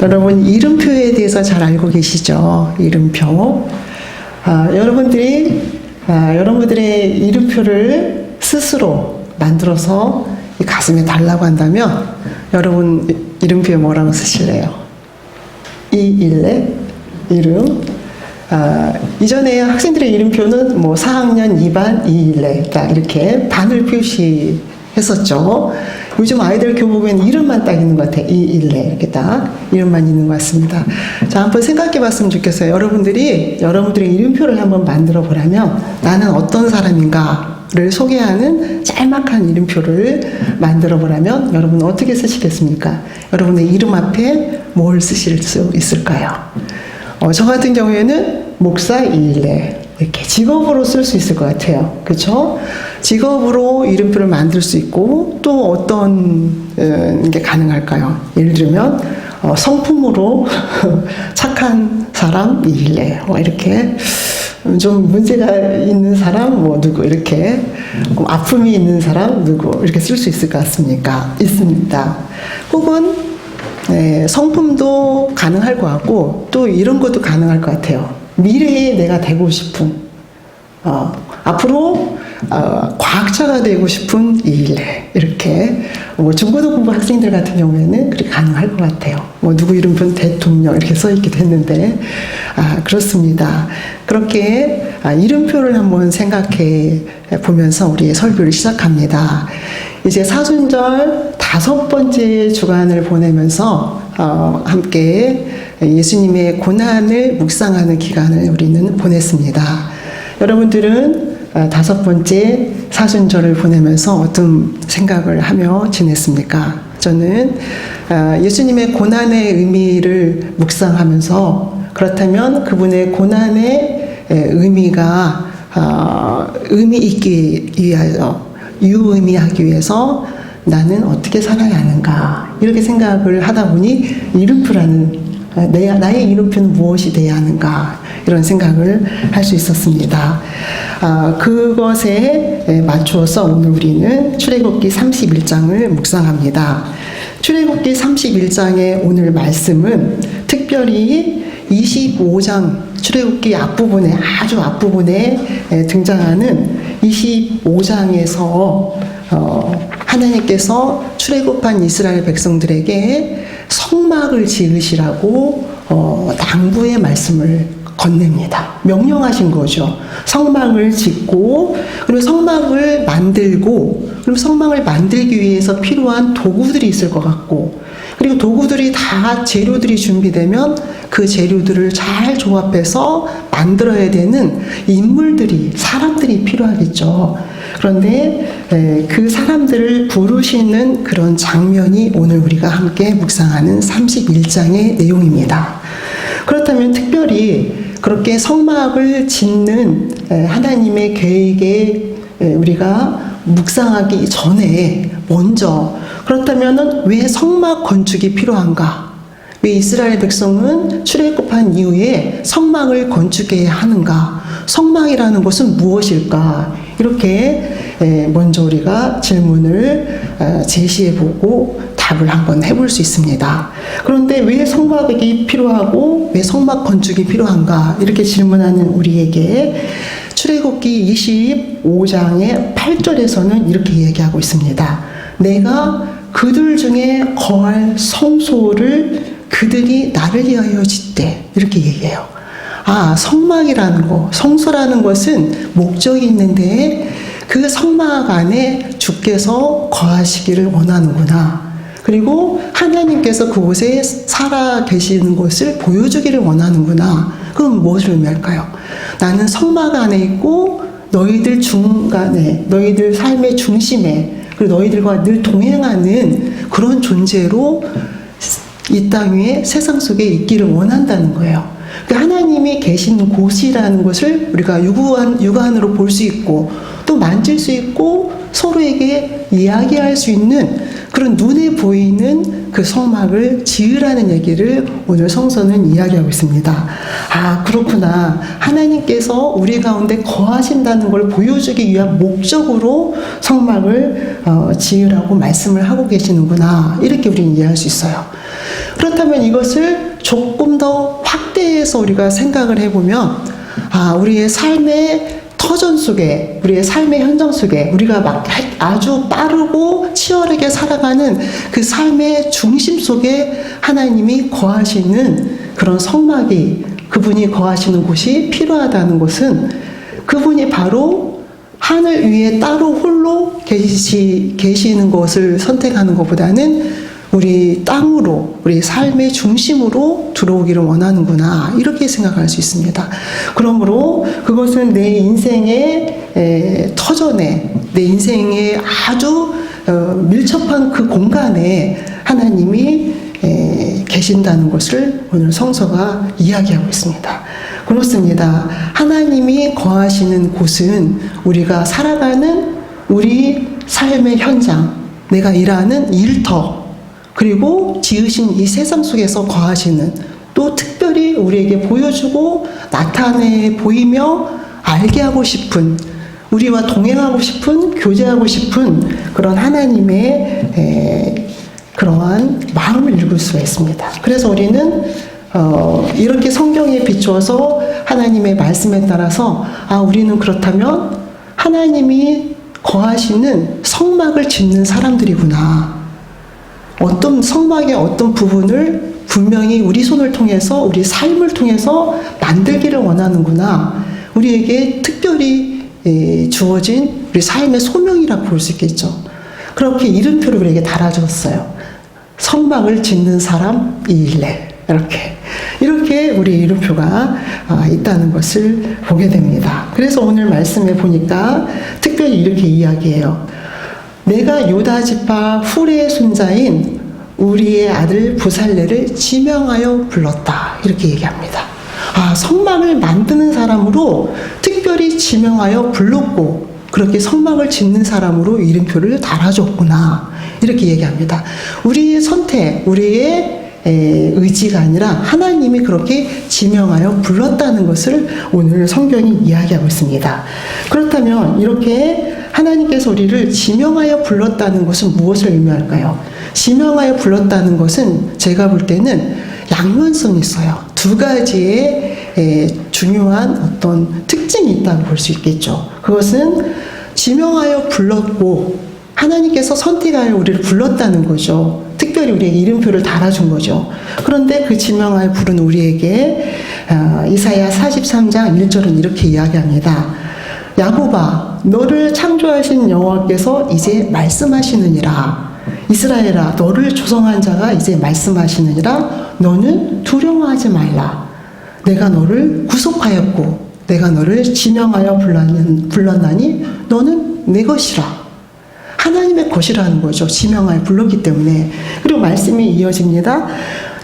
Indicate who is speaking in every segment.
Speaker 1: 여러분 이름표에 대해서 잘 알고 계시죠? 이름표. 여러분들의 이름표를 스스로 만들어서 이 가슴에 달라고 한다면 여러분 이름표에 뭐라고 쓰실래요? 이일레 이름. 이전에 학생들의 이름표는 뭐 4학년 2반 이일레 딱 이렇게 반을 표시했었죠. 요즘 아이들 교복에는 이름만 딱 있는 것 같아요. 이일레 이렇게 딱 이름만 있는 것 같습니다. 자, 한번 생각해 봤으면 좋겠어요. 여러분들의 이름표를 한번 만들어 보라면 나는 어떤 사람인가를 소개하는 짤막한 이름표를 만들어 보라면 여러분은 어떻게 쓰시겠습니까? 여러분의 이름 앞에 뭘 쓰실 수 있을까요? 저 같은 경우에는 목사 이일레 이렇게 직업으로 쓸 수 있을 것 같아요. 그렇죠? 직업으로 이름표를 만들 수 있고 또 어떤 게 가능할까요? 예를 들면 성품으로 착한 사람 이일레 이렇게 좀 문제가 있는 사람 누구 이렇게 아픔이 있는 사람 누구 이렇게 쓸 수 있을 것 같습니까? 있습니다. 혹은 성품도 가능할 것 같고 또 이런 것도 가능할 것 같아요. 미래에 내가 되고 싶은 앞으로 과학자가 되고 싶은 이일레 이렇게 중고등 공부 학생들 같은 경우에는 그렇게 가능할 것 같아요. 누구 이름표는 대통령 이렇게 써 있기도 했는데 그렇습니다. 그렇게 이름표를 한번 생각해 보면서 우리의 설교를 시작합니다. 이제 사순절 5번째 주간을 보내면서 함께 예수님의 고난을 묵상하는 기간을 우리는 보냈습니다. 여러분들은 5번째 사순절을 보내면서 어떤 생각을 하며 지냈습니까? 저는 예수님의 고난의 의미를 묵상하면서 그렇다면 그분의 고난의 의미가 의미 있기 위하여 유의미하기 위해서 나는 어떻게 살아야 하는가 이렇게 생각을 하다 보니 이름표라는 나의 이름표는 무엇이 되어야 하는가 이런 생각을 할 수 있었습니다. 그것에 맞추어서 오늘 우리는 출애굽기 31장을 묵상합니다. 출애굽기 31장의 오늘 말씀은 특별히 25장 출애굽기 앞부분에 아주 앞부분에 등장하는 25장에서 하나님께서 출애굽한 이스라엘 백성들에게 성막을 지으시라고 당부의 말씀을 건넵니다. 명령하신 거죠. 성막을 짓고 그리고 성막을 만들고 그리고 성막을 만들기 위해서 필요한 도구들이 있을 것 같고 그리고 도구들이 다 재료들이 준비되면 그 재료들을 잘 조합해서 만들어야 되는 인물들이 사람들이 필요하겠죠. 그런데 그 사람들을 부르시는 그런 장면이 오늘 우리가 함께 묵상하는 31장의 내용입니다. 그렇다면 특별히 그렇게 성막을 짓는 하나님의 계획에 우리가 묵상하기 전에 먼저 그렇다면 왜 성막 건축이 필요한가? 왜 이스라엘 백성은 출애굽한 이후에 성막을 건축해야 하는가? 성막이라는 것은 무엇일까? 이렇게 먼저 우리가 질문을 제시해보고 답을 한번 해볼 수 있습니다. 그런데 왜 성막이 필요하고 왜 성막 건축이 필요한가? 이렇게 질문하는 우리에게 출애굽기 25장의 8절에서는 이렇게 얘기하고 있습니다. 내가 그들 중에 거할 성소를 그들이 나를 위하여 짓되 이렇게 얘기해요. 성막이라는 거, 성소라는 것은 목적이 있는데 그 성막 안에 주께서 거하시기를 원하는구나. 그리고 하나님께서 그곳에 살아 계시는 것을 보여주기를 원하는구나. 그럼 무엇을 의미할까요? 나는 성막 안에 있고 너희들 중간에, 너희들 삶의 중심에 그리고 너희들과 늘 동행하는 그런 존재로 이 땅 위에 세상 속에 있기를 원한다는 거예요. 하나님이 계신 곳이라는 것을 우리가 육안으로 볼 수 있고 또 만질 수 있고 서로에게 이야기할 수 있는 그런 눈에 보이는 그 성막을 지으라는 얘기를 오늘 성서는 이야기하고 있습니다. 그렇구나. 하나님께서 우리 가운데 거하신다는 걸 보여주기 위한 목적으로 성막을 지으라고 말씀을 하고 계시는구나. 이렇게 우리는 이해할 수 있어요. 그렇다면 이것을 조금 더 확대해서 우리가 생각을 해보면, 우리의 삶의 터전 속에, 우리의 삶의 현장 속에 우리가 막 아주 빠르고 치열하게 살아가는 그 삶의 중심 속에 하나님이 거하시는 그런 성막이, 그분이 거하시는 곳이 필요하다는 것은, 그분이 바로 하늘 위에 따로 홀로 계시는 것을 선택하는 것보다는 우리 땅으로, 우리 삶의 중심으로 들어오기를 원하는구나, 이렇게 생각할 수 있습니다. 그러므로 그것은 내 인생의 터전에, 내 인생의 아주 밀접한 그 공간에 하나님이 계신다는 것을 오늘 성서가 이야기하고 있습니다. 그렇습니다. 하나님이 거하시는 곳은 우리가 살아가는 우리 삶의 현장, 내가 일하는 일터, 그리고 지으신 이 세상 속에서 거하시는, 또 특별히 우리에게 보여주고 나타내 보이며 알게 하고 싶은, 우리와 동행하고 싶은, 교제하고 싶은 그런 하나님의 그러한 마음을 읽을 수가 있습니다. 그래서 우리는 이렇게 성경에 비추어서 하나님의 말씀에 따라서 우리는 그렇다면 하나님이 거하시는 성막을 짓는 사람들이구나, 어떤 성막의 어떤 부분을 분명히 우리 손을 통해서, 우리 삶을 통해서 만들기를 원하는구나, 우리에게 특별히 주어진 우리 삶의 소명이라고 볼 수 있겠죠. 그렇게 이름표를 우리에게 달아줬어요. 성막을 짓는 사람 이일레, 이렇게 우리 이름표가 있다는 것을 보게 됩니다. 그래서 오늘 말씀에 보니까 특별히 이렇게 이야기해요. 내가 유다 지파 훌의 손자인 우리의 아들 부살레를 지명하여 불렀다, 이렇게 얘기합니다. 성막을 만드는 사람으로 특별히 지명하여 불렀고, 그렇게 성막을 짓는 사람으로 이름표를 달아줬구나, 이렇게 얘기합니다. 우리의 선택, 우리의 의지가 아니라 하나님이 그렇게 지명하여 불렀다는 것을 오늘 성경이 이야기하고 있습니다. 그렇다면 이렇게 하나님께서 우리를 지명하여 불렀다는 것은 무엇을 의미할까요? 지명하여 불렀다는 것은 제가 볼 때는 양면성이 있어요. 두 가지의 중요한 어떤 특징이 있다고 볼 수 있겠죠. 그것은 지명하여 불렀고 하나님께서 선택하여 우리를 불렀다는 거죠. 특별히 우리에게 이름표를 달아준 거죠. 그런데 그 지명하여 부른 우리에게 이사야 43장 1절은 이렇게 이야기합니다. 야곱아, 너를 창조하신 여호와께서 이제 말씀하시느니라. 이스라엘아, 너를 조성한 자가 이제 말씀하시느니라. 너는 두려워하지 말라. 내가 너를 구속하였고 내가 너를 지명하여 불렀나니 너는 내 것이라. 하나님의 것이라는 거죠. 지명하여 불렀기 때문에. 그리고 말씀이 이어집니다.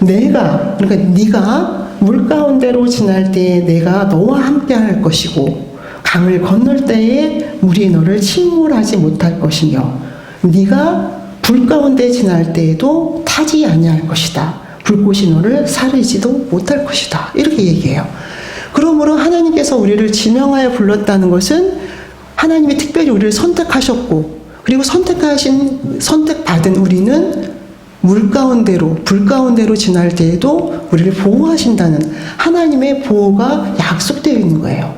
Speaker 1: 그러니까 네가 물 가운데로 지날 때에 내가 너와 함께 할 것이고 강을 건널 때에 물이 너를 침몰하지 못할 것이며 네가 불 가운데 지날 때에도 타지 아니할 것이다. 불꽃이 너를 사르지도 못할 것이다. 이렇게 얘기해요. 그러므로 하나님께서 우리를 지명하여 불렀다는 것은 하나님이 특별히 우리를 선택하셨고, 그리고 선택받은 우리는 물 가운데로, 불 가운데로 지날 때에도 우리를 보호하신다는 하나님의 보호가 약속되어 있는 거예요.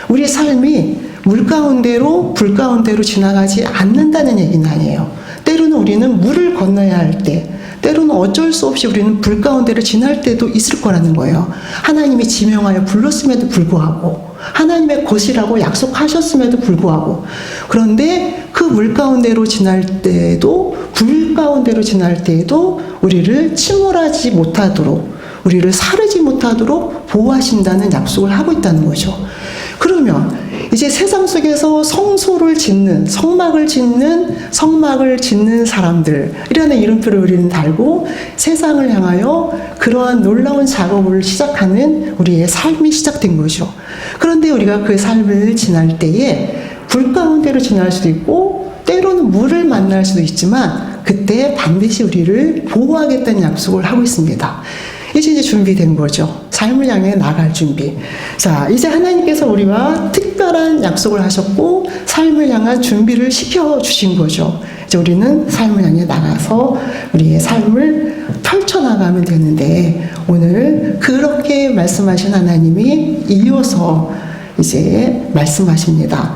Speaker 1: 우리 삶이 물 가운데로, 불 가운데로 지나가지 않는다는 얘기는 아니에요. 때로는 우리는 물을 건너야 할 때, 때로는 어쩔 수 없이 우리는 불 가운데를 지날 때도 있을 거라는 거예요. 하나님이 지명하여 불렀음에도 불구하고, 하나님의 것이라고 약속하셨음에도 불구하고, 그런데 그 물 가운데로 지날 때에도, 불 가운데로 지날 때에도 우리를 침몰하지 못하도록, 우리를 사르지 못하도록 보호하신다는 약속을 하고 있다는 거죠. 그러면 이제 세상 속에서 성소를 짓는, 성막을 짓는 사람들이라는 이름표를 우리는 달고 세상을 향하여 그러한 놀라운 작업을 시작하는 우리의 삶이 시작된 거죠. 그런데 우리가 그 삶을 지날 때에 불 가운데로 지날 수도 있고 때로는 물을 만날 수도 있지만 그때 반드시 우리를 보호하겠다는 약속을 하고 있습니다. 이제 준비된 거죠. 삶을 향해 나갈 준비. 자, 이제 하나님께서 우리와 특별한 약속을 하셨고 삶을 향한 준비를 시켜주신 거죠. 이제 우리는 삶을 향해 나가서 우리의 삶을 펼쳐나가면 되는데 오늘 그렇게 말씀하신 하나님이 이어서 이제 말씀하십니다.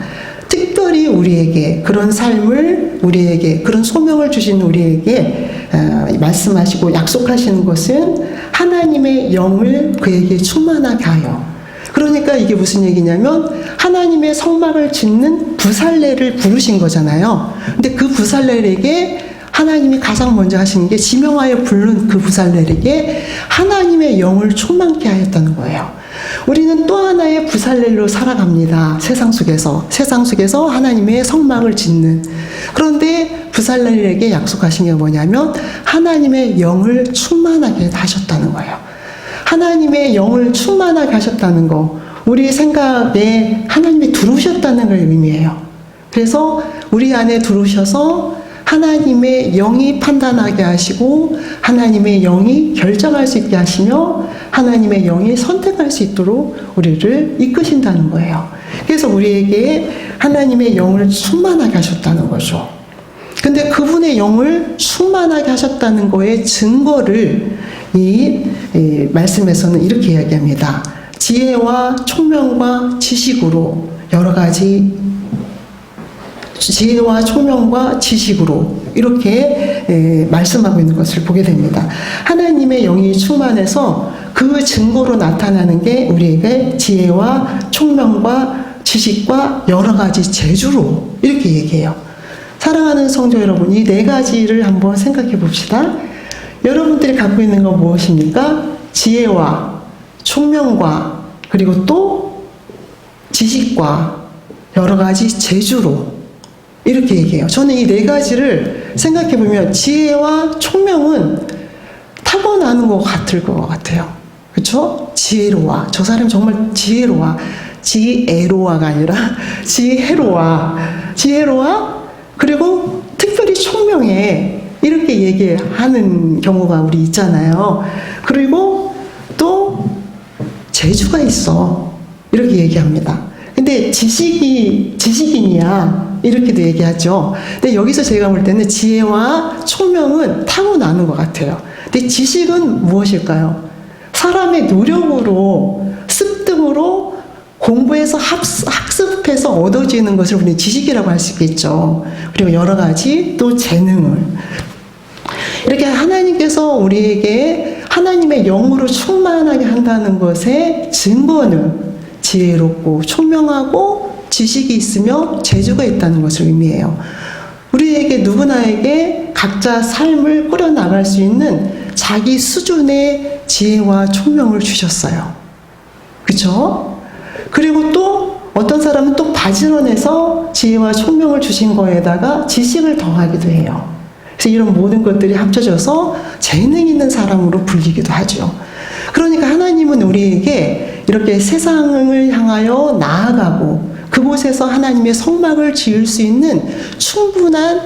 Speaker 1: 특별히 우리에게 그런 삶을, 우리에게 그런 소명을 주신 우리에게 말씀하시고 약속하시는 것은 하나님의 영을 그에게 충만하게 하여. 그러니까 이게 무슨 얘기냐면 하나님의 성막을 짓는 부살레를 부르신 거잖아요. 근데 그 부살레에게 하나님이 가장 먼저 하시는 게 지명하여 부른 그 부살레에게 하나님의 영을 충만케 하였다는 거예요. 우리는 또 하나의 부살렐로 살아갑니다. 세상 속에서 하나님의 성막을 짓는. 그런데 부살렐에게 약속하신 게 뭐냐면 하나님의 영을 충만하게 하셨다는 거예요. 하나님의 영을 충만하게 하셨다는 거, 우리 생각에 하나님이 들어오셨다는 걸 의미해요. 그래서 우리 안에 들어오셔서 하나님의 영이 판단하게 하시고 하나님의 영이 결정할 수 있게 하시며 하나님의 영이 선택할 수 있도록 우리를 이끄신다는 거예요. 그래서 우리에게 하나님의 영을 충만하게 하셨다는 거죠. 근데 그분의 영을 충만하게 하셨다는 거의 증거를 이 말씀에서는 이렇게 이야기합니다. 지혜와 총명과 지식으로 여러 가지 지혜와 총명과 지식으로 이렇게 말씀하고 있는 것을 보게 됩니다. 하나님의 영이 충만해서 그 증거로 나타나는 게 우리에게 지혜와 총명과 지식과 여러 가지 재주로 이렇게 얘기해요. 사랑하는 성도 여러분, 이 네 가지를 한번 생각해 봅시다. 여러분들이 갖고 있는 건 무엇입니까? 지혜와 총명과 그리고 또 지식과 여러 가지 재주로 이렇게 얘기해요. 저는 이 네 가지를 생각해 보면 지혜와 총명은 타고나는 것 같을 것 같아요. 그렇죠? 지혜로워. 저 사람 정말 지혜로워. 지혜로워가 아니라 지혜로워. 그리고 특별히 총명해. 이렇게 얘기하는 경우가 우리 있잖아요. 그리고 또 재주가 있어. 이렇게 얘기합니다. 근데 지식인이야. 이렇게도 얘기하죠. 근데 여기서 제가 볼 때는 지혜와 총명은 타고나는 것 같아요. 근데 지식은 무엇일까요? 사람의 노력으로, 습득으로 공부해서 학습해서 얻어지는 것을 우리는 지식이라고 할 수 있겠죠. 그리고 여러 가지 또 재능을. 이렇게 하나님께서 우리에게 하나님의 영으로 충만하게 한다는 것의 증거는 지혜롭고 총명하고 지식이 있으며 재주가 있다는 것을 의미해요. 우리에게 누구나에게 각자 삶을 꾸려나갈 수 있는 자기 수준의 지혜와 총명을 주셨어요. 그렇죠? 그리고 또 어떤 사람은 또 바지런해서 지혜와 총명을 주신 거에다가 지식을 더하기도 해요. 그래서 이런 모든 것들이 합쳐져서 재능 있는 사람으로 불리기도 하죠. 그러니까 하나님은 우리에게 이렇게 세상을 향하여 나아가고 그곳에서 하나님의 성막을 지을 수 있는 충분한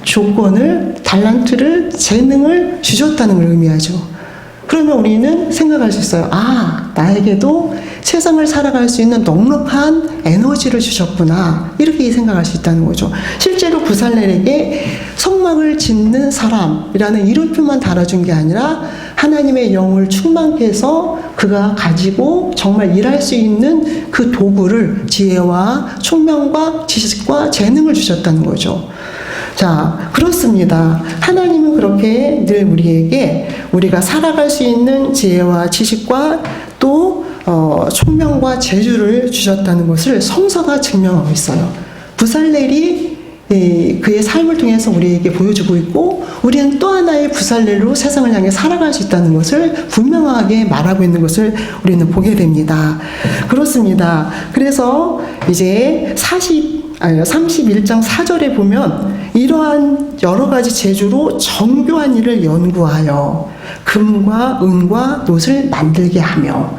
Speaker 1: 조건을, 달란트를, 재능을 주셨다는 걸 의미하죠. 그러면 우리는 생각할 수 있어요. 아, 나에게도 세상을 살아갈 수 있는 넉넉한 에너지를 주셨구나. 이렇게 생각할 수 있다는 거죠. 실제로 부살렐에게 성막을 짓는 사람이라는 이름표만 달아준 게 아니라 하나님의 영을 충만케 해서 그가 가지고 정말 일할 수 있는 그 도구를 지혜와 총명과 지식과 재능을 주셨다는 거죠. 자, 그렇습니다. 하나님은 그렇게 늘 우리에게 우리가 살아갈 수 있는 지혜와 지식과 또 총명과 재주를 주셨다는 것을 성서가 증명하고 있어요. 부살렐이 그의 삶을 통해서 우리에게 보여주고 있고 우리는 또 하나의 부살렐로 세상을 향해 살아갈 수 있다는 것을 분명하게 말하고 있는 것을 우리는 보게 됩니다. 그렇습니다. 그래서 이제 31장 4절에 보면 이러한 여러 가지 재주로 정교한 일을 연구하여 금과 은과 놋을 만들게 하며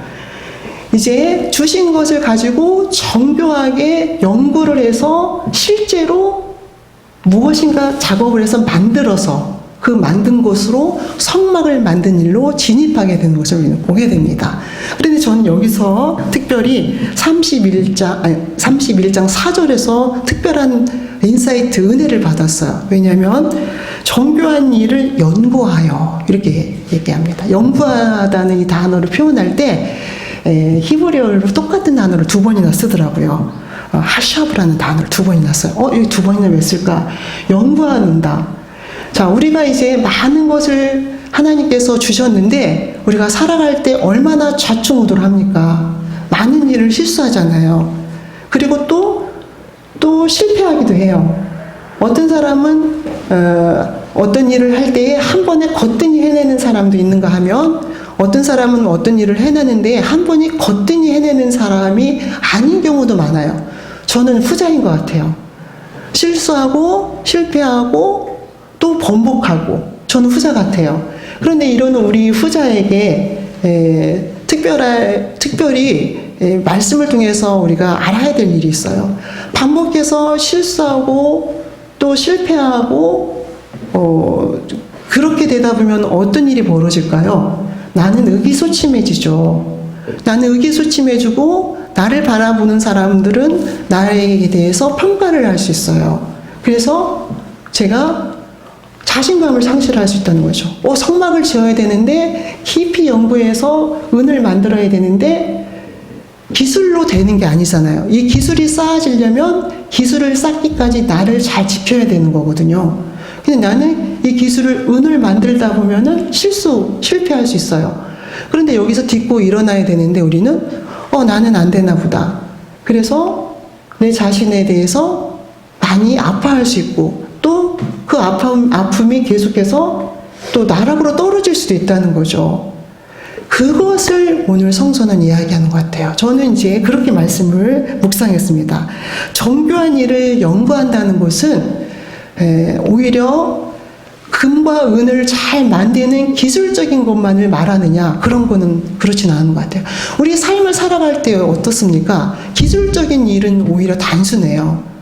Speaker 1: 이제 주신 것을 가지고 정교하게 연구를 해서 실제로 무엇인가 작업을 해서 만들어서 그 만든 것으로 성막을 만든 일로 진입하게 되는 것을 우리는 보게 됩니다. 그런데 저는 여기서 특별히 31장 4절에서 특별한 인사이트, 은혜를 받았어요. 왜냐하면 정교한 일을 연구하여 이렇게 얘기합니다. 연구하다는 이 단어를 표현할 때 히브리어로 똑같은 단어를 두 번이나 쓰더라고요. 하샤브라는 단어를 두 번이나 써요. 이 두 번이나 왜 쓸까? 연구한다. 자, 우리가 이제 많은 것을 하나님께서 주셨는데 우리가 살아갈 때 얼마나 좌충우돌 합니까? 많은 일을 실수하잖아요. 그리고 또 실패하기도 해요. 어떤 사람은 어떤 일을 할 때에 한 번에 거뜬히 해내는 사람도 있는가 하면 어떤 사람은 어떤 일을 해내는데 한 번에 거뜬히 해내는 사람이 아닌 경우도 많아요. 저는 후자인 것 같아요. 실수하고 실패하고 또 번복하고 저는 후자 같아요. 그런데 이런 우리 후자에게 특별히 말씀을 통해서 우리가 알아야 될 일이 있어요. 반복해서 실수하고 또 실패하고 그렇게 되다 보면 어떤 일이 벌어질까요? 나는 의기소침해지죠. 나는 의기소침해지고 나를 바라보는 사람들은 나에게 대해서 평가를 할 수 있어요. 그래서 제가 자신감을 상실할 수 있다는 거죠. 성막을 지어야 되는데 깊이 연구해서 은을 만들어야 되는데 기술로 되는 게 아니잖아요. 이 기술이 쌓아지려면 기술을 쌓기까지 나를 잘 지켜야 되는 거거든요. 근데 나는 이 기술을 은을 만들다 보면은 실패할 수 있어요. 그런데 여기서 딛고 일어나야 되는데 우리는 나는 안 되나 보다. 그래서 내 자신에 대해서 많이 아파할 수 있고 또 그 아픔이 계속해서 또 나락으로 떨어질 수도 있다는 거죠. 그것을 오늘 성서는 이야기하는 것 같아요. 저는 이제 그렇게 말씀을 묵상했습니다. 정교한 일을 연구한다는 것은 오히려 금과 은을 잘 만드는 기술적인 것만을 말하느냐, 그런 거는 그렇지는 않은 것 같아요. 우리 삶을 살아갈 때 어떻습니까? 기술적인 일은 오히려 단순해요.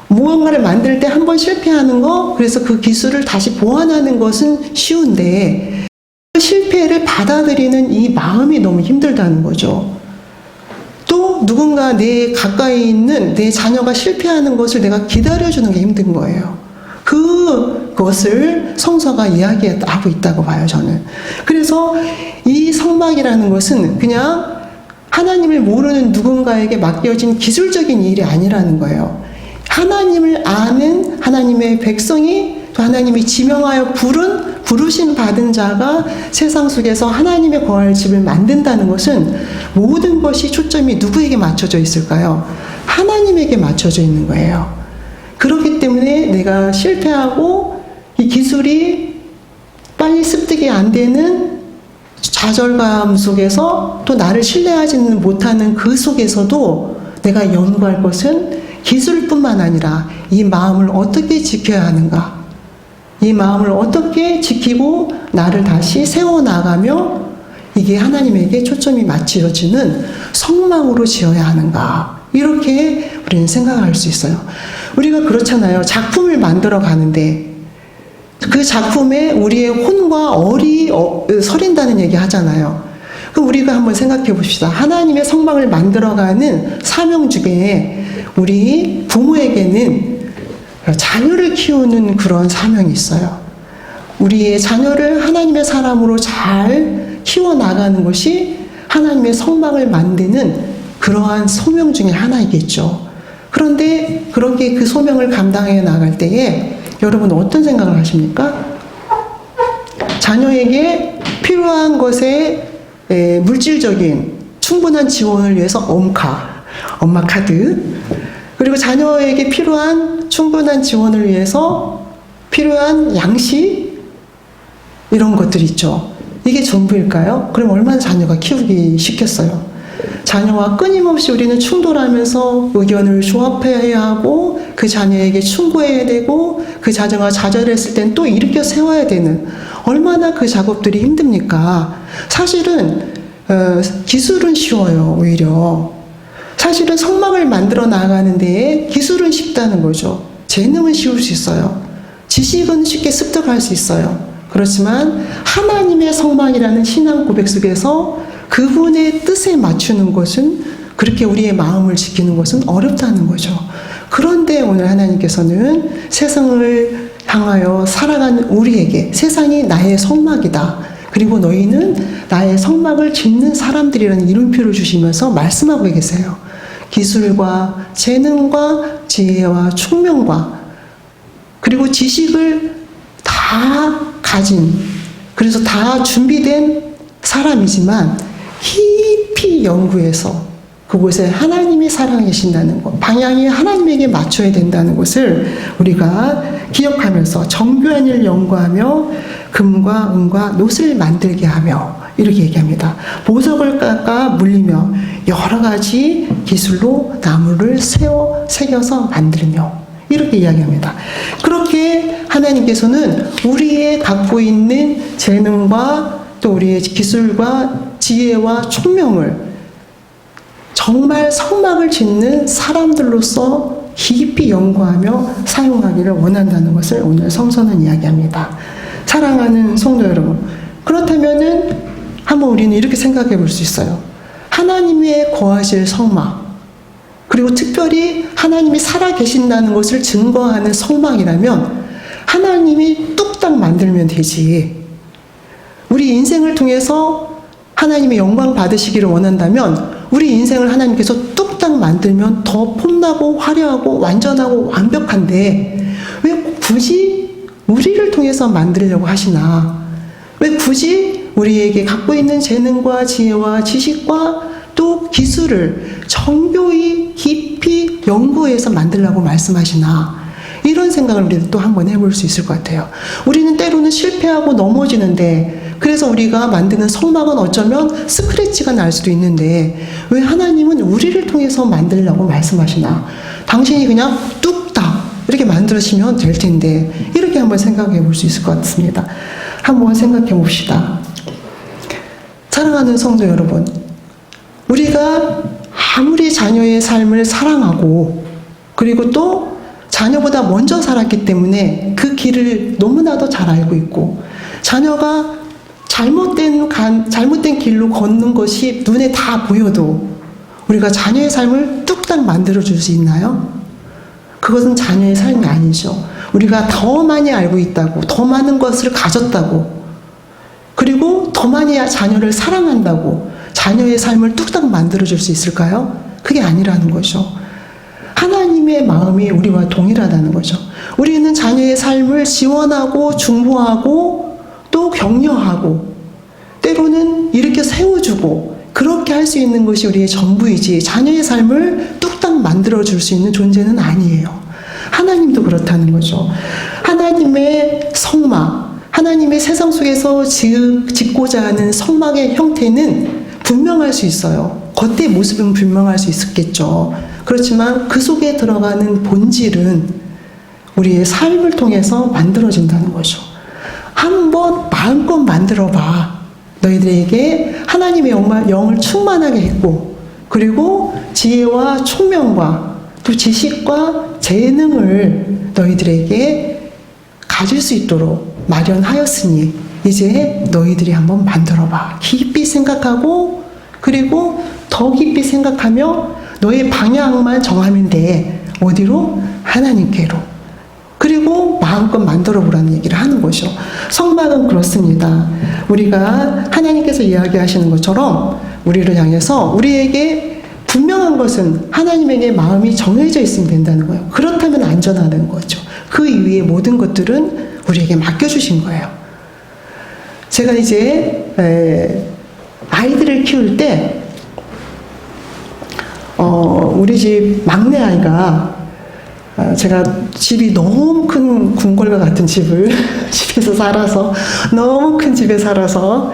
Speaker 1: 무언가를 만들 때 한 번 실패하는 거, 그래서 그 기술을 다시 보완하는 것은 쉬운데 그 실패를 받아들이는 이 마음이 너무 힘들다는 거죠. 또 누군가 내 가까이 있는 내 자녀가 실패하는 것을 내가 기다려주는 게 힘든 거예요. 그것을 성서가 이야기하고 있다고 봐요, 저는. 그래서 이 성막이라는 것은 그냥 하나님을 모르는 누군가에게 맡겨진 기술적인 일이 아니라는 거예요. 하나님을 아는 하나님의 백성이, 또 하나님이 지명하여 부르심 받은 자가 세상 속에서 하나님의 거할 집을 만든다는 것은 모든 것이 초점이 누구에게 맞춰져 있을까요? 하나님에게 맞춰져 있는 거예요. 그렇기 때문에 내가 실패하고 이 기술이 빨리 습득이 안 되는 좌절감 속에서 또 나를 신뢰하지는 못하는 그 속에서도 내가 연구할 것은 기술뿐만 아니라 이 마음을 어떻게 지켜야 하는가, 이 마음을 어떻게 지키고 나를 다시 세워나가며 이게 하나님에게 초점이 맞춰지는 성막으로 지어야 하는가, 이렇게 우리는 생각할 수 있어요. 우리가 그렇잖아요. 작품을 만들어 가는데 그 작품에 우리의 혼과 얼이 서린다는 얘기 하잖아요. 그럼 우리가 한번 생각해 봅시다. 하나님의 성막을 만들어가는 사명 중에 우리 부모에게는 자녀를 키우는 그런 사명이 있어요. 우리의 자녀를 하나님의 사람으로 잘 키워나가는 것이 하나님의 성막을 만드는 그러한 소명 중에 하나이겠죠. 그런데 그렇게 그 소명을 감당해 나갈 때에 여러분 어떤 생각을 하십니까? 자녀에게 필요한 것에 물질적인 충분한 지원을 위해서 엄마 카드, 그리고 자녀에게 필요한 충분한 지원을 위해서 필요한 양식, 이런 것들이 있죠. 이게 전부일까요? 그럼 얼마나 자녀가 키우기 쉽겠어요? 자녀와 끊임없이 우리는 충돌하면서 의견을 조합해야 하고 그 자녀에게 충고해야 되고 그 자녀가 좌절했을 땐 또 일으켜 세워야 되는, 얼마나 그 작업들이 힘듭니까? 사실은 기술은 쉬워요. 오히려 사실은 성막을 만들어 나가는 데에 기술은 쉽다는 거죠. 재능은 쉬울 수 있어요. 지식은 쉽게 습득할 수 있어요. 그렇지만 하나님의 성막이라는 신앙 고백 속에서 그분의 뜻에 맞추는 것은, 그렇게 우리의 마음을 지키는 것은 어렵다는 거죠. 그런데 오늘 하나님께서는 세상을 향하여 살아가는 우리에게 세상이 나의 성막이다. 그리고 너희는 나의 성막을 짓는 사람들이라는 이름표를 주시면서 말씀하고 계세요. 기술과 재능과 지혜와 총명과 그리고 지식을 다 가진, 그래서 다 준비된 사람이지만 깊이 연구해서 그곳에 하나님이 살아계신다는 것, 방향이 하나님에게 맞춰야 된다는 것을 우리가 기억하면서 정교한 일을 연구하며 금과 은과 놋을 만들게 하며 이렇게 얘기합니다. 보석을 깎아 물리며 여러 가지 기술로 나무를 새겨서 만들며 이렇게 이야기합니다. 그렇게 하나님께서는 우리의 갖고 있는 재능과 또 우리의 기술과 지혜와 총명을 정말 성막을 짓는 사람들로서 깊이 연구하며 사용하기를 원한다는 것을 오늘 성서는 이야기합니다. 사랑하는 성도 여러분, 그렇다면은 한번 우리는 이렇게 생각해 볼 수 있어요. 하나님의 거하실 성막, 그리고 특별히 하나님이 살아계신다는 것을 증거하는 성막이라면 하나님이 뚝딱 만들면 되지. 우리 인생을 통해서 하나님의 영광 받으시기를 원한다면 우리 인생을 하나님께서 뚝딱 만들면 더 폼나고 화려하고 완전하고 완벽한데 왜 굳이 우리를 통해서 만들려고 하시나? 왜 굳이 우리에게 갖고 있는 재능과 지혜와 지식과 또 기술을 정교히 깊이 연구해서 만들라고 말씀하시나? 이런 생각을 우리도 또 한번 해볼 수 있을 것 같아요. 우리는 때로는 실패하고 넘어지는데 그래서 우리가 만드는 성막은 어쩌면 스크래치가 날 수도 있는데 왜 하나님은 우리를 통해서 만들라고 말씀하시나? 당신이 그냥 뚝딱 이렇게 만들으시면 될 텐데 이렇게 한번 생각해 볼 수 있을 것 같습니다. 한번 생각해 봅시다. 사랑하는 성도 여러분, 우리가 아무리 자녀의 삶을 사랑하고 그리고 또 자녀보다 먼저 살았기 때문에 그 길을 너무나도 잘 알고 있고 자녀가 잘못된 길로 걷는 것이 눈에 다 보여도 우리가 자녀의 삶을 뚝딱 만들어줄 수 있나요? 그것은 자녀의 삶이 아니죠. 우리가 더 많이 알고 있다고, 더 많은 것을 가졌다고, 그리고 더 많이 자녀를 사랑한다고 자녀의 삶을 뚝딱 만들어줄 수 있을까요? 그게 아니라는 거죠. 하나님의 마음이 우리와 동일하다는 거죠. 우리는 자녀의 삶을 지원하고 중보하고 또 격려하고 때로는 이렇게 세워주고 그렇게 할 수 있는 것이 우리의 전부이지 자녀의 삶을 뚝딱 만들어줄 수 있는 존재는 아니에요. 하나님도 그렇다는 거죠. 하나님의 성막, 하나님의 세상 속에서 짓고자 하는 성막의 형태는 분명할 수 있어요. 겉의 모습은 분명할 수 있었겠죠. 그렇지만 그 속에 들어가는 본질은 우리의 삶을 통해서 만들어진다는 거죠. 한번 마음껏 만들어봐. 너희들에게 하나님의 영을 충만하게 했고 그리고 지혜와 총명과 또 지식과 재능을 너희들에게 가질 수 있도록 마련하였으니 이제 너희들이 한번 만들어봐. 깊이 생각하고 그리고 더 깊이 생각하며 너의 방향만 정하면 돼. 어디로? 하나님께로. 그리고 마음껏 만들어 보라는 얘기를 하는 것이죠. 성막은 그렇습니다. 우리가 하나님께서 이야기하시는 것처럼 우리를 향해서 우리에게 분명한 것은 하나님에게 마음이 정해져 있으면 된다는 거예요. 그렇다면 안전하다는 거죠. 그 이후의 모든 것들은 우리에게 맡겨주신 거예요. 제가 이제 아이들을 키울 때 우리 집 막내 아이가 제가 집이 너무 큰 궁궐과 같은 집에서 살아서 너무 큰 집에 살아서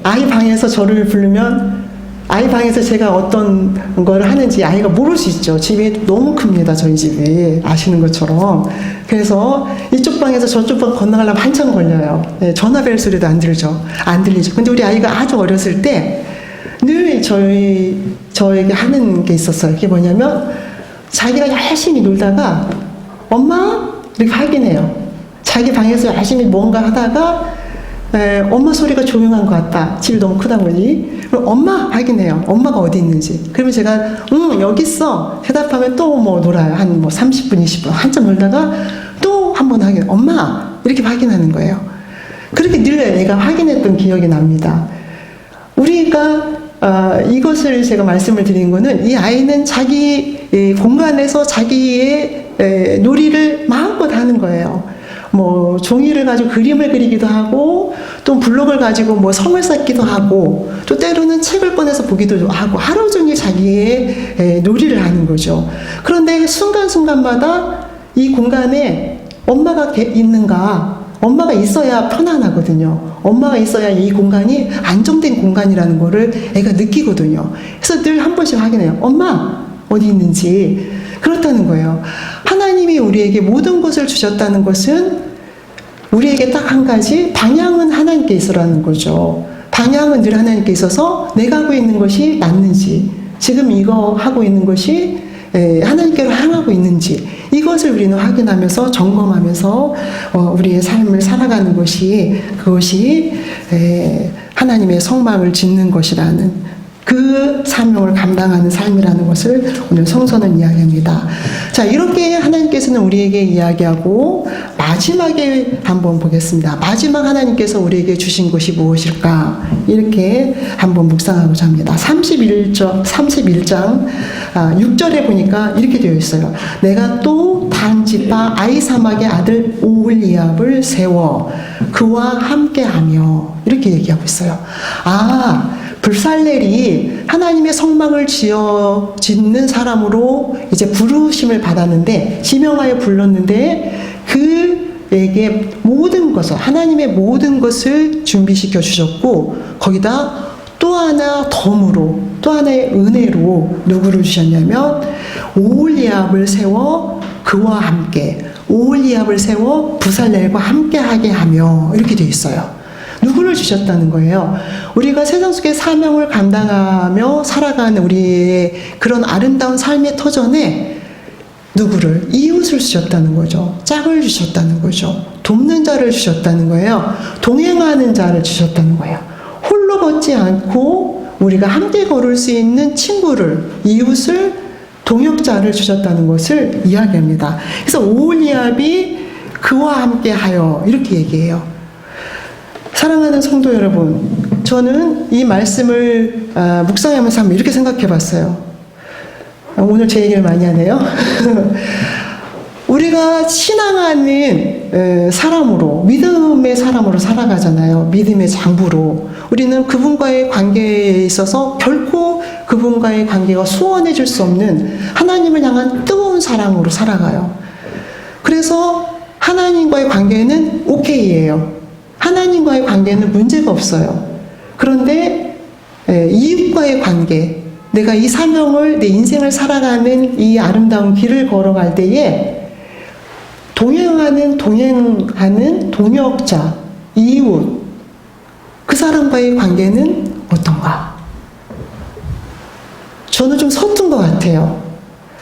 Speaker 1: 아이 방에서 저를 부르면 아이 방에서 제가 어떤 걸 하는지 아이가 모를 수 있죠. 집이 너무 큽니다. 저희 집이 아시는 것처럼. 그래서 이쪽 방에서 저쪽 방 건너가려면 한참 걸려요. 전화벨 소리도 안 들리죠. 근데 우리 아이가 아주 어렸을 때 늘 저에게 하는 게 있었어요. 그게 뭐냐면 자기가 열심히 놀다가 엄마? 이렇게 하긴 해요. 자기 방에서 열심히 뭔가 하다가 엄마 소리가 조용한 것 같다. 집이 너무 크다 보니. 그럼 엄마? 하긴 해요. 엄마가 어디 있는지. 그러면 제가 응 여기 있어. 대답하면 또 뭐 놀아요. 한 뭐 30분 20분 한참 놀다가 또 한번 확인, 엄마! 이렇게 확인하는 거예요. 그렇게 늘 애가 확인했던 기억이 납니다. 우리가 이것을 제가 말씀을 드린 거는 이 아이는 자기 공간에서 자기의 놀이를 마음껏 하는 거예요. 뭐 종이를 가지고 그림을 그리기도 하고 또 블록을 가지고 뭐 성을 쌓기도 하고 또 때로는 책을 꺼내서 보기도 하고 하루 종일 자기의 놀이를 하는 거죠. 그런데 순간순간마다 이 공간에 엄마가 있는가, 엄마가 있어야 편안하거든요. 엄마가 있어야 이 공간이 안정된 공간이라는 거를 애가 느끼거든요. 그래서 늘 한 번씩 확인해요. 엄마 어디 있는지. 그렇다는 거예요. 하나님이 우리에게 모든 것을 주셨다는 것은 우리에게 딱 한 가지, 방향은 하나님께 있으라는 거죠. 방향은 늘 하나님께 있어서 내가 하고 있는 것이 맞는지, 지금 이거 하고 있는 것이 하나님께로 향하고 있는지, 이것을 우리는 확인하면서 점검하면서 우리의 삶을 살아가는 것이, 그것이 하나님의 성막을 짓는 것이라는, 그 사명을 감당하는 삶이라는 것을 오늘 성서는 이야기합니다. 자, 이렇게 하나님께서는 우리에게 이야기하고 마지막에 한번 보겠습니다. 마지막 하나님께서 우리에게 주신 것이 무엇일까? 이렇게 한번 묵상하고자 합니다. 31장 6절에 보니까 이렇게 되어 있어요. 내가 또 단지파 아이사막의 아들 오홀리압을 세워 그와 함께하며, 이렇게 얘기하고 있어요. 불살렐이 하나님의 성막을 짓는 사람으로 이제 부르심을 받았는데, 지명하여 불렀는데, 그에게 모든 것을, 하나님의 모든 것을 준비시켜 주셨고, 거기다 또 하나 덤으로, 또 하나의 은혜로 누구를 주셨냐면 오홀리압을 세워 그와 함께, 오홀리압을 세워 부살렐과 함께하게 하며, 이렇게 되어 있어요. 누구를 주셨다는 거예요? 우리가 세상 속의 사명을 감당하며 살아가는 우리의 그런 아름다운 삶의 터전에 누구를? 이웃을 주셨다는 거죠. 짝을 주셨다는 거죠. 돕는 자를 주셨다는 거예요. 동행하는 자를 주셨다는 거예요. 홀로 걷지 않고 우리가 함께 걸을 수 있는 친구를, 이웃을, 동역자를 주셨다는 것을 이야기합니다. 그래서 오홀리압이 그와 함께 하여, 이렇게 얘기해요. 사랑하는 성도 여러분, 저는 이 말씀을 묵상하면서 한번 이렇게 생각해 봤어요. 오늘 제 얘기를 많이 하네요. 우리가 신앙하는 사람으로, 믿음의 사람으로 살아가잖아요. 믿음의 장부로. 우리는 그분과의 관계에 있어서 결코 그분과의 관계가 소원해질 수 없는 하나님을 향한 뜨거운 사랑으로 살아가요. 그래서 하나님과의 관계는 오케이예요. 하나님과의 관계는 문제가 없어요. 그런데 이웃과의 관계, 내가 이 사명을, 내 인생을 살아가는 이 아름다운 길을 걸어갈 때에 동행하는 동역자, 이웃, 그 사람과의 관계는 어떤가? 저는 좀 서툰 것 같아요.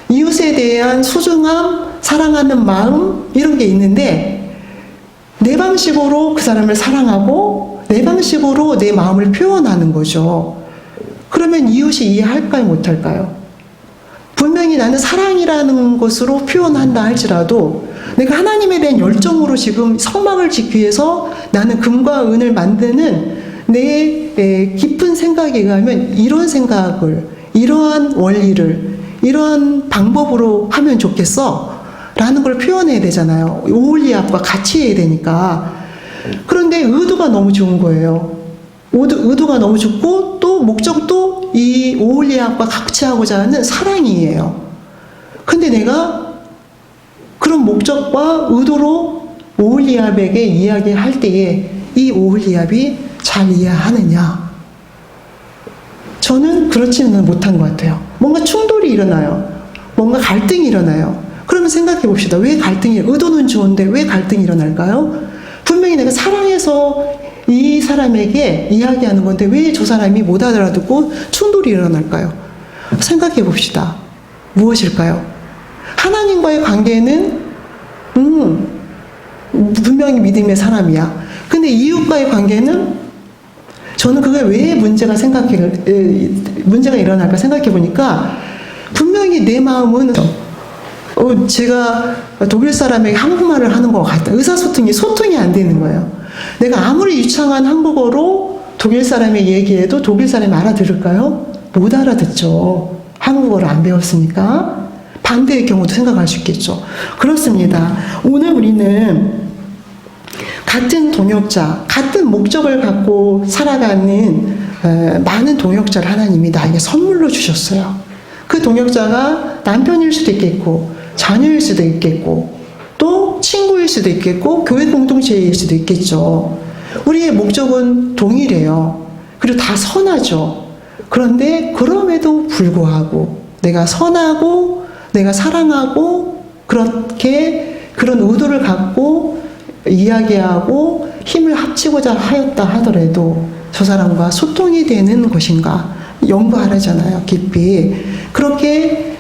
Speaker 1: 이웃에 대한 소중함, 사랑하는 마음, 이런 게 있는데 내 방식으로 그 사람을 사랑하고 내 방식으로 내 마음을 표현하는 거죠. 그러면 이웃이 이해할까요, 못할까요? 분명히 나는 사랑이라는 것으로 표현한다 할지라도 내가 하나님에 대한 열정으로 지금 성막을 짓기 위해서 나는 금과 은을 만드는 내 깊은 생각에 의하면 이런 생각을, 이러한 원리를, 이러한 방법으로 하면 좋겠어 라는 걸 표현해야 되잖아요. 오홀리압과 같이 해야 되니까. 그런데 의도가 너무 좋은 거예요. 의도가 너무 좋고 또 목적도 이 오홀리압과 같이 하고자 하는 사랑이에요. 근데 내가 그런 목적과 의도로 오홀리압에게 이야기할 때에 이 오홀리압이 잘 이해하느냐? 저는 그렇지는 못한 것 같아요. 뭔가 충돌이 일어나요. 뭔가 갈등이 일어나요. 그러면 생각해 봅시다. 왜 갈등이, 의도는 좋은데 왜 갈등이 일어날까요? 분명히 내가 사랑해서 이 사람에게 이야기하는 건데 왜 저 사람이 못 알아듣고 충돌이 일어날까요? 생각해 봅시다. 무엇일까요? 하나님과의 관계는 분명히 믿음의 사람이야. 근데 이웃과의 관계는 저는 그게 왜 문제가 일어날까 생각해 보니까 분명히 내 마음은 제가 독일 사람에게 한국말을 하는 것 같다. 소통이 안 되는 거예요. 내가 아무리 유창한 한국어로 독일 사람이 얘기해도 독일 사람이 알아들을까요? 못 알아듣죠. 한국어를 안 배웠으니까. 반대의 경우도 생각할 수 있겠죠. 그렇습니다. 오늘 우리는 같은 동역자, 같은 목적을 갖고 살아가는 많은 동역자를 하나님이 나에게 선물로 주셨어요. 그 동역자가 남편일 수도 있겠고, 자녀일 수도 있겠고, 또 친구일 수도 있겠고, 교회 공동체일 수도 있겠죠. 우리의 목적은 동일해요. 그리고 다 선하죠. 그런데 그럼에도 불구하고 내가 선하고 내가 사랑하고 그렇게 그런 의도를 갖고 이야기하고 힘을 합치고자 하였다 하더라도 저 사람과 소통이 되는 것인가 연구하라잖아요. 깊이 그렇게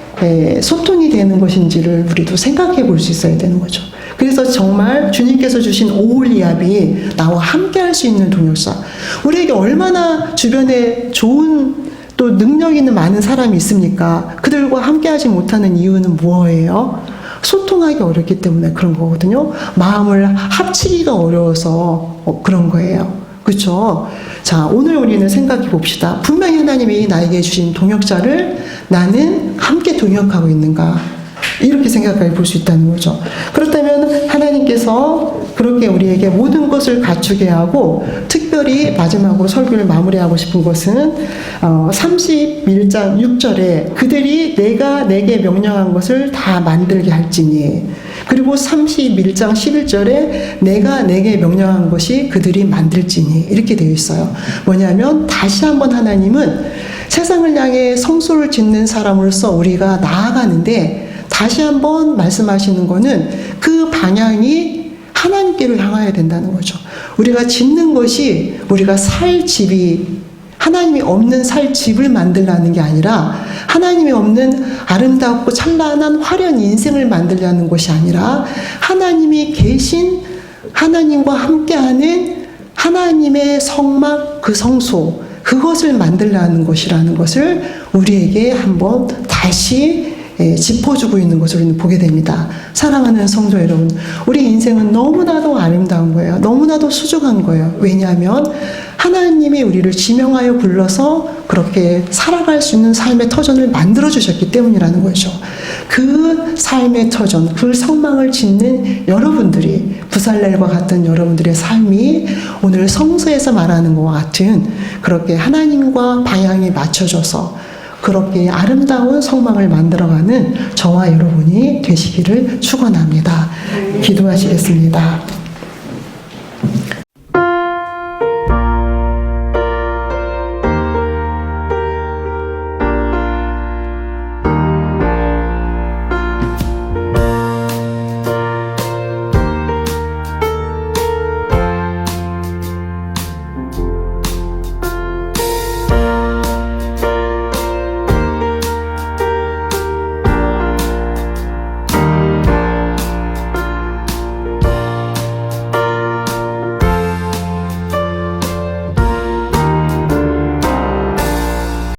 Speaker 1: 소통이 되는 것인지를 우리도 생각해 볼 수 있어야 되는 거죠. 그래서 정말 주님께서 주신 오홀리압이 나와 함께 할 수 있는 동역자. 우리에게 얼마나 주변에 좋은 또 능력 있는 많은 사람이 있습니까? 그들과 함께 하지 못하는 이유는 무엇이에요? 소통하기 어렵기 때문에 그런 거거든요. 마음을 합치기가 어려워서 그런 거예요. 그렇죠? 자, 오늘 우리는 생각해 봅시다. 분명히 하나님이 나에게 주신 동역자를 나는 함께 동역하고 있는가? 이렇게 생각해 볼 수 있다는 거죠. 그렇다면 하나님께서 그렇게 우리에게 모든 것을 갖추게 하고 특별히 마지막으로 설교를 마무리하고 싶은 것은 31장 6절에 그들이 내가 내게 명령한 것을 다 만들게 할지니, 그리고 31장 11절에 내가 내게 명령한 것이 그들이 만들지니, 이렇게 되어 있어요. 뭐냐면 다시 한번 하나님은 세상을 향해 성소를 짓는 사람으로서 우리가 나아가는데 다시 한번 말씀하시는 거는 그 방향이 하나님께로 향해야 된다는 거죠. 우리가 짓는 것이 우리가 살 집이 하나님이 없는 살 집을 만들라는 게 아니라 하나님이 없는 아름답고 찬란한 화려한 인생을 만들려는 것이 아니라 하나님이 계신 하나님과 함께하는 하나님의 성막, 그 성소, 그것을 만들라는 것이라는 것을 우리에게 한번 다시 짚어주고 있는 것을 우리는 보게 됩니다. 사랑하는 성도 여러분, 우리 인생은 너무나도 아름다운 거예요. 너무나도 수중한 거예요. 왜냐하면 하나님이 우리를 지명하여 불러서 그렇게 살아갈 수 있는 삶의 터전을 만들어 주셨기 때문이라는 거죠. 그 삶의 터전, 그 성막을 짓는 여러분들이, 부살렐과 같은 여러분들의 삶이 오늘 성서에서 말하는 것과 같은 그렇게 하나님과 방향이 맞춰져서 그렇게 아름다운 성막을 만들어가는 저와 여러분이 되시기를 축원합니다. 기도하시겠습니다.